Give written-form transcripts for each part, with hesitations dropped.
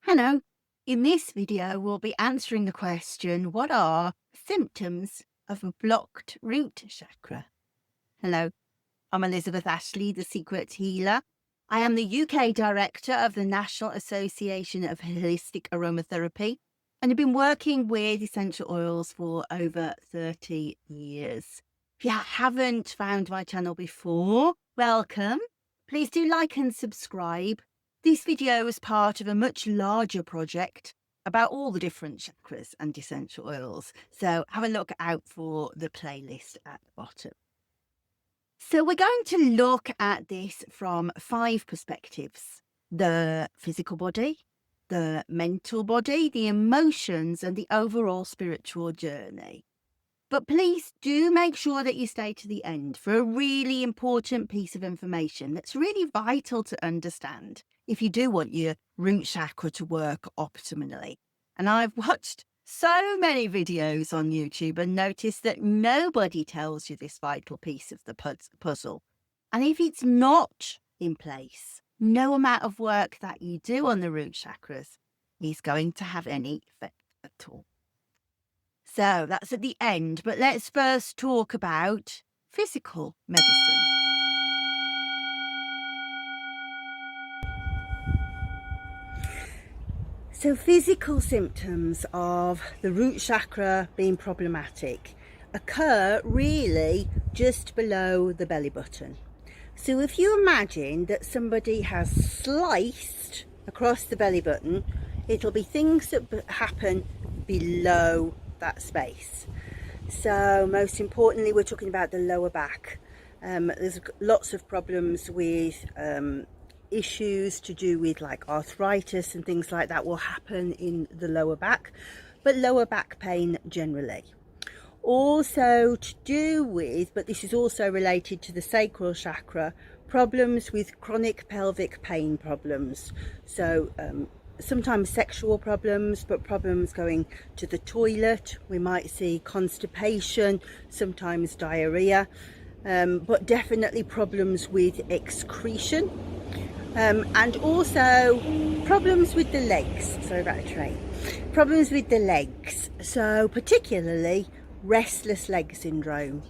Hello. In this video, we'll be answering the question, what are symptoms of a blocked root chakra? Hello, I'm Elizabeth Ashley, the Secret Healer. I am the UK Director of the National Association of Holistic Aromatherapy, and I've been working with essential oils for over 30 years. If you haven't found my channel before, welcome. Please do like and subscribe. This video is part of a much larger project about all the different chakras and essential oils. So have a look out for the playlist at the bottom. So we're going to look at this from 5 perspectives: the physical body, the mental body, the emotions, and the overall spiritual journey. But please do make sure that you stay to the end for a really important piece of information that's really vital to understand if you do want your root chakra to work optimally. And I've watched so many videos on YouTube and noticed that nobody tells you this vital piece of the puzzle. And if it's not in place, no amount of work that you do on the root chakras is going to have any effect at all. So that's at the end, but let's first talk about physical medicine. So physical symptoms of the root chakra being problematic occur really just below the belly button. So if you imagine that somebody has sliced across the belly button, it'll be things that happen below that space. So most importantly, we're talking about the lower back. There's lots of problems with issues to do with like arthritis and things like that will happen in the lower back, but lower back pain generally. Also to do with, but this is also related to the sacral chakra, problems with chronic pelvic pain problems. So sometimes sexual problems, but problems going to the toilet. We might see constipation, sometimes diarrhea, but definitely problems with excretion, and also problems with the legs. Sorry about the train. Problems with the legs. So particularly restless leg syndrome,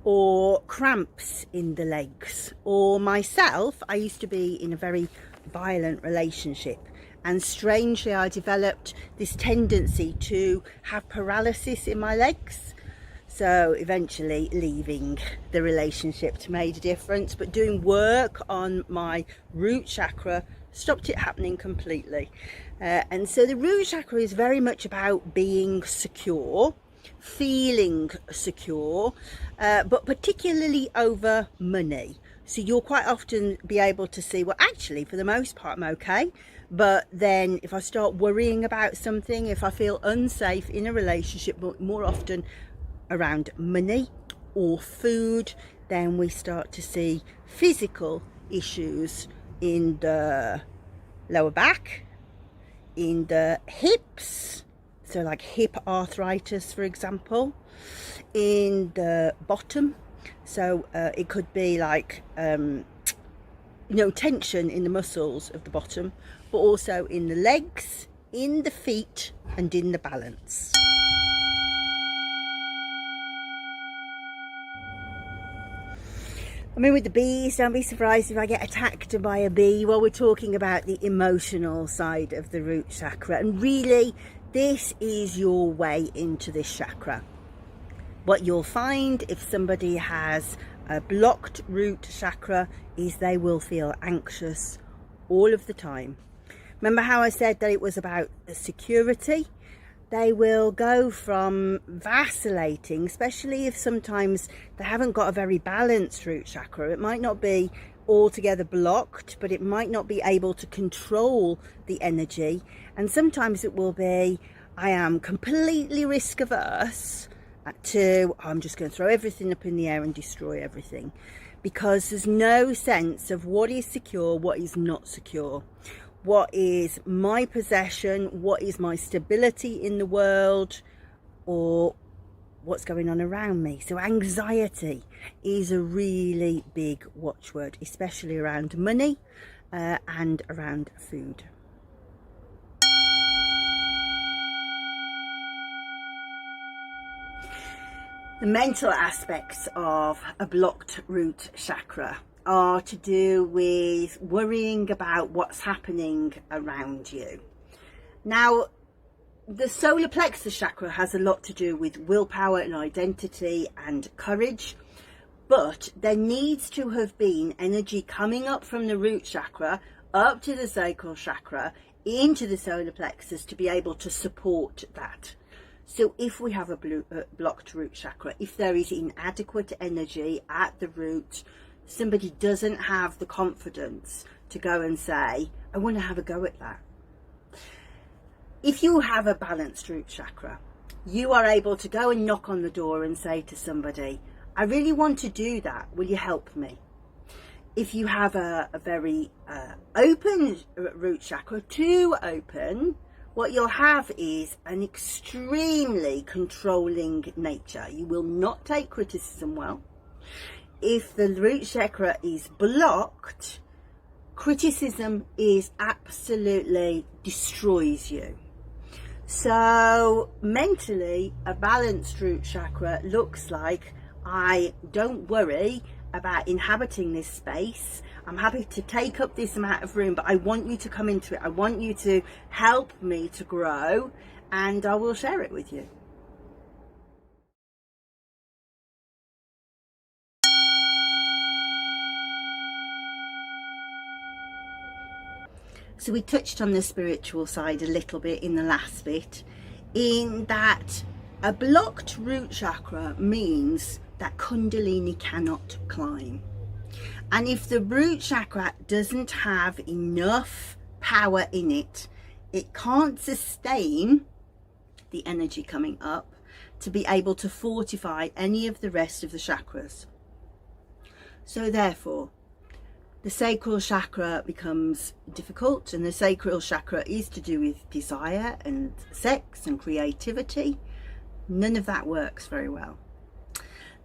or cramps in the legs. Or myself, I used to be in a very violent relationship, and strangely I developed this tendency to have paralysis in my legs. So eventually leaving the relationship made a difference, but doing work on my root chakra stopped it happening completely. And so the root chakra is very much about being secure, feeling secure, but particularly over money. So you'll quite often be able to see, well, actually, for the most part, I'm okay. But then if I start worrying about something, if I feel unsafe in a relationship, but more often around money or food, then we start to see physical issues in the lower back, in the hips, so like hip arthritis, for example, in the bottom. So it could be like tension in the muscles of the bottom, but also in the legs, in the feet, and in the balance. I mean, with the bees, don't be surprised if I get attacked by a bee. Well, we're talking about the emotional side of the root chakra, and really this is your way into this chakra. What you'll find if somebody has a blocked root chakra is they will feel anxious all of the time. Remember how I said that it was about security? They will go from vacillating, especially if sometimes they haven't got a very balanced root chakra. It might not be altogether blocked, but it might not be able to control the energy. And sometimes it will be, I am completely risk averse, to I'm just going to throw everything up in the air and destroy everything, because there's no sense of what is secure, what is not secure, what is my possession, what is my stability in the world, or what's going on around me. So anxiety is a really big watchword, especially around money and around food. The mental aspects of a blocked root chakra are to do with worrying about what's happening around you. Now, the solar plexus chakra has a lot to do with willpower and identity and courage, but there needs to have been energy coming up from the root chakra up to the sacral chakra into the solar plexus to be able to support that. So if we have a blocked root chakra, if there is inadequate energy at the root, somebody doesn't have the confidence to go and say, I want to have a go at that. If you have a balanced root chakra, you are able to go and knock on the door and say to somebody, I really want to do that. Will you help me? If you have a very open root chakra, too open, what you'll have is an extremely controlling nature. You will not take criticism well. If the root chakra is blocked, criticism is absolutely destroys you. So mentally, a balanced root chakra looks like, I don't worry about inhabiting this space. I'm happy to take up this amount of room, but I want you to come into it. I want you to help me to grow, and I will share it with you. So we touched on the spiritual side a little bit in the last bit, in that a blocked root chakra means that Kundalini cannot climb. And if the root chakra doesn't have enough power in it, it can't sustain the energy coming up to be able to fortify any of the rest of the chakras. So therefore, the sacral chakra becomes difficult, and the sacral chakra is to do with desire and sex and creativity. None of that works very well.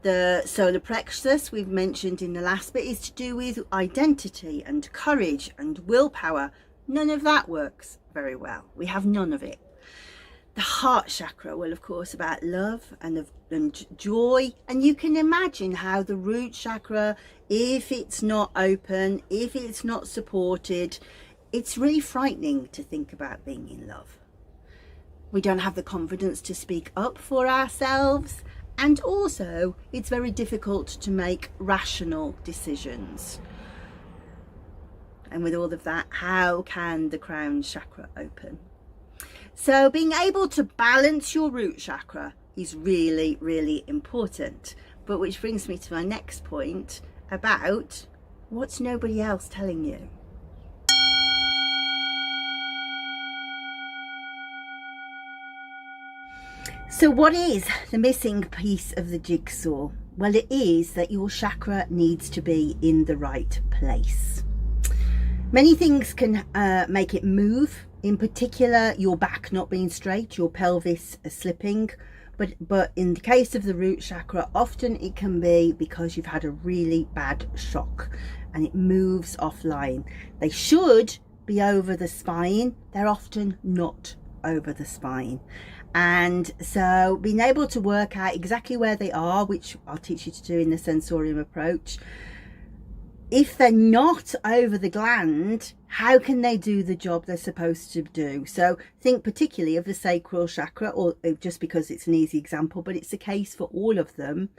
The solar plexus, we've mentioned in the last bit, is to do with identity and courage and willpower. None of that works very well. We have none of it. The heart chakra, well, of course, about love and joy. And you can imagine how the root chakra, if it's not open, if it's not supported, it's really frightening to think about being in love. We don't have the confidence to speak up for ourselves. And also, it's very difficult to make rational decisions. And with all of that, how can the crown chakra open? So being able to balance your root chakra is really, really important. But which brings me to my next point about what's nobody else telling you. So what is the missing piece of the jigsaw? Well, it is that your chakra needs to be in the right place. Many things can make it move. In particular, your back not being straight, your pelvis slipping. But in the case of the root chakra, often it can be because you've had a really bad shock and it moves offline. They should be over the spine. They're often not over the spine. And so being able to work out exactly where they are, which I'll teach you to do in the sensorium approach, if they're not over the gland, how can they do the job they're supposed to do? So think particularly of the sacral chakra, or just because it's an easy example, but it's the case for all of them.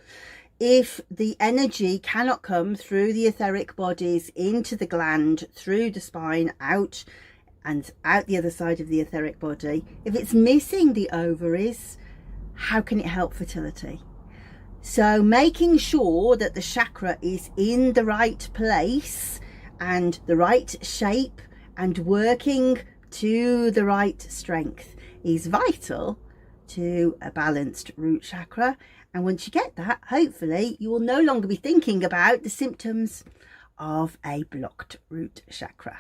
If the energy cannot come through the etheric bodies into the gland, through the spine, out and out the other side of the etheric body, if it's missing the ovaries, how can it help fertility? So making sure that the chakra is in the right place and the right shape and working to the right strength is vital to a balanced root chakra. And once you get that, hopefully you will no longer be thinking about the symptoms of a blocked root chakra.